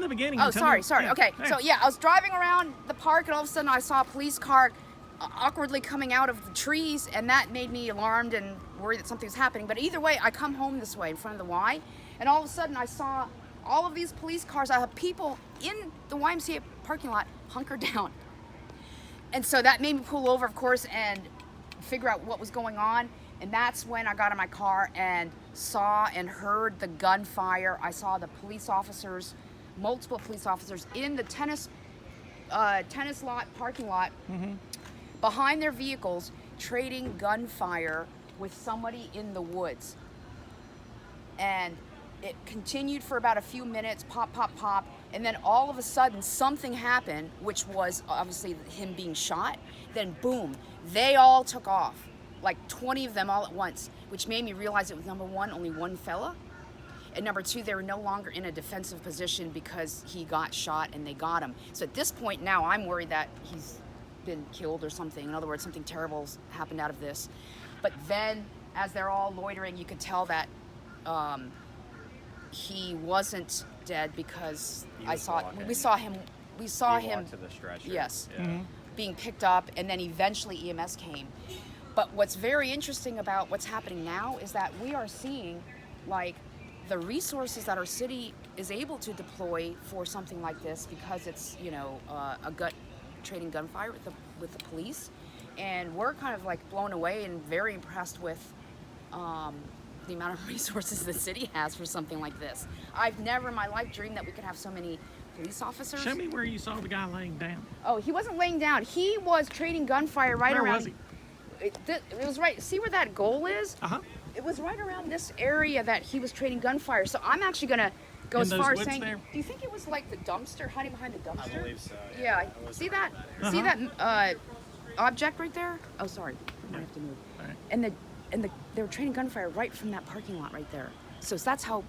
the beginning. Oh, sorry. Yeah. Okay, so yeah, I was driving around the park, and all of a sudden I saw a police car awkwardly coming out of the trees, and that made me alarmed and worried that something was happening. But either way, I come home this way in front of the Y, and all of a sudden I saw all of these police cars. I have people in the YMCA parking lot hunkered down. And so that made me pull over, of course, and figure out what was going on. And that's when I got in my car and saw and heard the gunfire. I saw the police officers, multiple police officers in the tennis lot, parking lot, behind their vehicles, trading gunfire with somebody in the woods. And it continued for about a few minutes, pop, pop, pop, and then all of a sudden something happened, which was obviously him being shot. Then boom, they all took off, like 20 of them all at once, which made me realize it was, number one, only one fella, and number two, they were no longer in a defensive position because he got shot and they got him. So at this point now, I'm worried that he's been killed or something. In other words, something terrible's happened out of this. But then, as they're all loitering, you could tell that he wasn't dead because we saw him to the stretcher. Yes, Yeah. being picked up, and then eventually EMS came. But what's very interesting about what's happening now is that we are seeing like the resources that our city is able to deploy for something like this, because it's trading gunfire with the police, and we're kind of like blown away and very impressed with the amount of resources the city has for something like this. I've never in my life dreamed that we could have so many police officers. Show me where you saw the guy laying down. Oh, he wasn't laying down. He was trading gunfire right Where around. was he? It was right. See where that goal is? Uh-huh. It was right around this area that he was trading gunfire. So I'm actually gonna go In as those far as woods saying, there? do you think it was like the dumpster, hiding behind the dumpster? I believe so. Yeah. It was See around that? there. See that object right there? Oh, sorry. I might have to move. All right. And they were trading gunfire right from that parking lot right there. So that's how